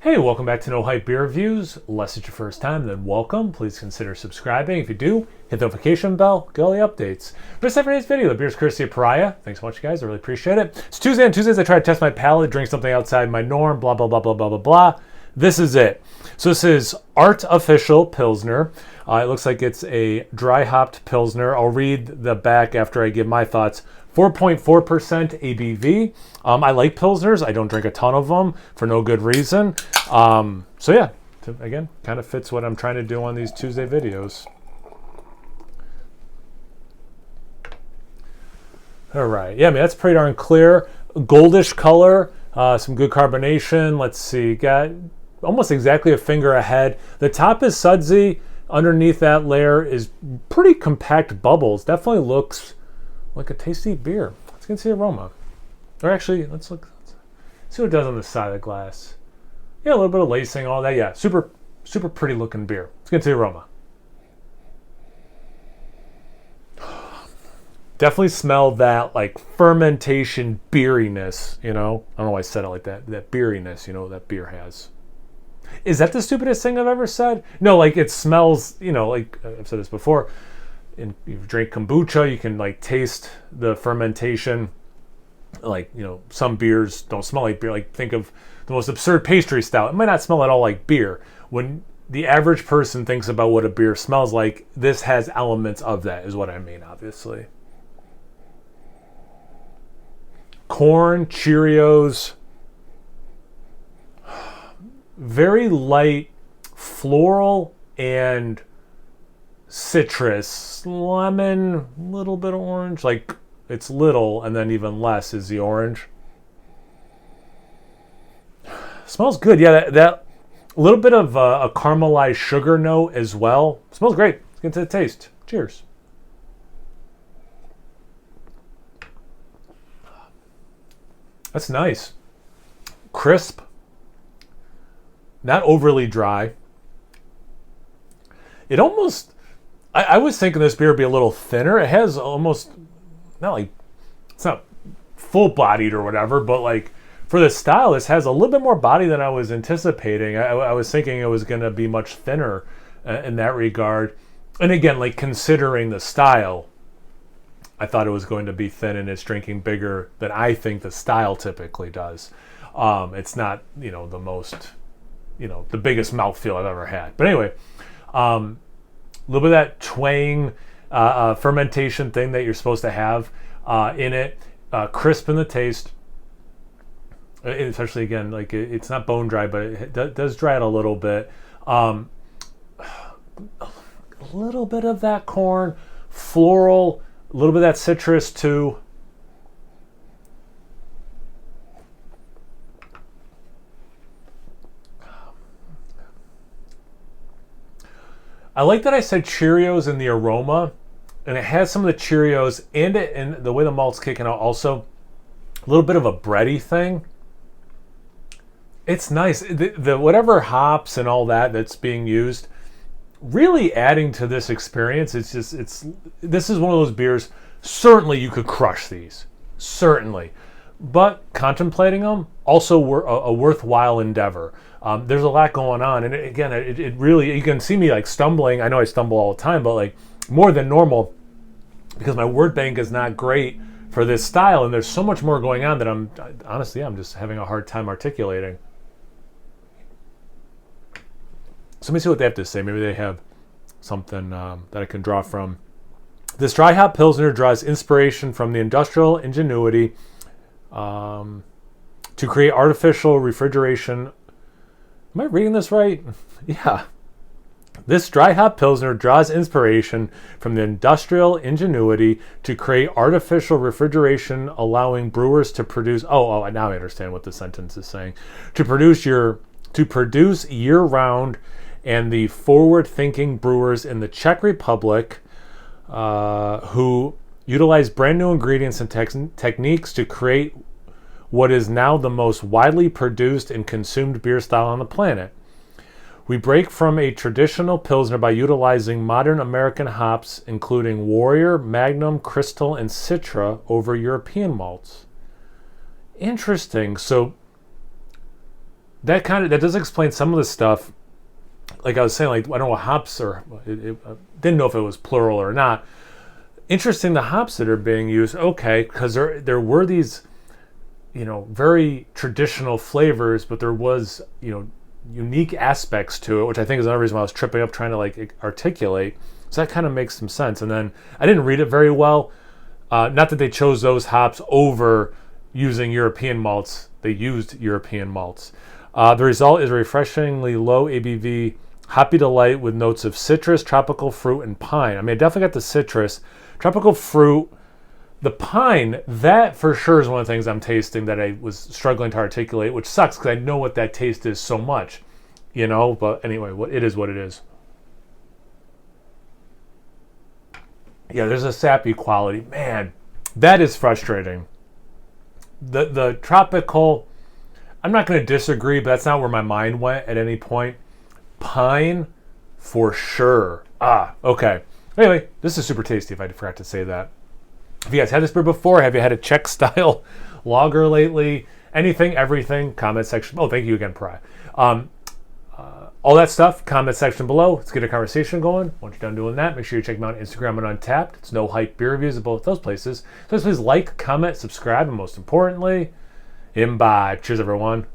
Hey, welcome back to No Hype Beer Reviews. Unless it's your first time, then welcome. Please consider subscribing. If you do, hit the notification bell, get all the updates. For today's video, the beer's courtesy of Pariah. Thanks so much, guys. I really appreciate it. It's Tuesday. On Tuesdays, I try to test my palate, drink something outside my norm, blah, blah, blah, blah, blah, blah, blah. This is it. So this is Artificial Pilsner. It looks like it's a dry hopped Pilsner. I'll read the back after I give my thoughts. 4.4% ABV. I like Pilsners. I don't drink a ton of them for no good reason. So yeah, again, kind of fits what I'm trying to do on these Tuesday videos. All right. Yeah, I mean, that's pretty darn clear. Goldish color, some good carbonation. Let's see, got almost exactly a finger ahead. The top is sudsy. Underneath that layer is pretty compact bubbles. Definitely looks like a tasty beer. Let's get to the aroma. Or actually, let's see what it does on the side of the glass. Yeah, a little bit of lacing, all that. Yeah, super pretty looking beer. Let's get to the aroma. Definitely smell that like fermentation beeriness, you know? I don't know why I said it like that. That beeriness, you know, that beer has. Is that the stupidest thing I've ever said? No, like it smells, you know, like I've said this before. You drink kombucha, you can like taste the fermentation. Like, you know, some beers don't smell like beer. Like, think of the most absurd pastry style. It might not smell at all like beer. When the average person thinks about what a beer smells like, this has elements of that, is what I mean, obviously. Corn, Cheerios, very light floral and citrus, lemon, a little bit of orange. Like, it's little, and then even less is the orange. Smells good. Yeah, that little bit of a caramelized sugar note as well. Smells great. Let's get to the taste. Cheers. That's nice. Crisp. Not overly dry. It almost... I was thinking this beer would be a little thinner. It has almost... Not like... It's not full-bodied or whatever, but like... For the style, this has a little bit more body than I was anticipating. I was thinking it was going to be much thinner in that regard. And again, like considering the style, I thought it was going to be thin and it's drinking bigger than I think the style typically does. It's not, you know, the most, you know, the biggest mouthfeel I've ever had. But anyway, a little bit of that twang fermentation thing that you're supposed to have in it. Crisp in the taste. Especially, again, like it's not bone dry, but it does dry out a little bit. A little bit of that corn, floral, a little bit of that citrus too. I like that I said Cheerios in the aroma, and it has some of the Cheerios and it, and the way the malt's kicking out also, a little bit of a bready thing. It's nice. The whatever hops and all that's being used, really adding to this experience. This is one of those beers. Certainly you could crush these, certainly, but contemplating them also a worthwhile endeavor. There's a lot going on, and it really, you can see me like stumbling. I know I stumble all the time, but like more than normal because my word bank is not great for this style, and there's so much more going on that I'm just having a hard time articulating. So let me see what they have to say. Maybe they have something that I can draw from. This dry hop Pilsner draws inspiration from the industrial ingenuity to create artificial refrigeration. Am I reading this right? Yeah. This dry hop Pilsner draws inspiration from the industrial ingenuity to create artificial refrigeration, allowing brewers to produce... Oh, now I understand what the sentence is saying. To produce year-round, and the forward-thinking brewers in the Czech Republic who utilize brand new ingredients and techniques to create what is now the most widely produced and consumed beer style on the planet. We break from a traditional Pilsner by utilizing modern American hops, including Warrior, Magnum, Crystal, and Citra, over European malts. Interesting. So that does explain some of the stuff. Like I was saying, like I don't know what hops or didn't know if it was plural or not. Interesting, the hops that are being used. Okay, because there were these, very traditional flavors, but there was unique aspects to it, which I think is another reason why I was tripping up trying to like articulate. So that kind of makes some sense. And then I didn't read it very well. Not that they chose those hops over using European malts. They used European malts. The result is a refreshingly low ABV hoppy delight with notes of citrus, tropical fruit, and pine. I mean, I definitely got the citrus, tropical fruit, the pine. That for sure is one of the things I'm tasting that I was struggling to articulate, which sucks because I know what that taste is so much, But anyway, it is what it is. Yeah, there's a sappy quality. Man, that is frustrating. The tropical, I'm not going to disagree, but that's not where my mind went at any point. Pine, for sure. Okay. Anyway, this is super tasty if I forgot to say that. Have you guys had this beer before? Have you had a Czech style lager lately? Anything, everything, comment section. Oh, thank you again, Pariah. All that stuff, comment section below. Let's get a conversation going. Once you're done doing that, make sure you check me out on Instagram and Untapped. It's No Hype Beer Reviews at both those places. So please like, comment, subscribe, and most importantly, imbibe. Cheers, everyone.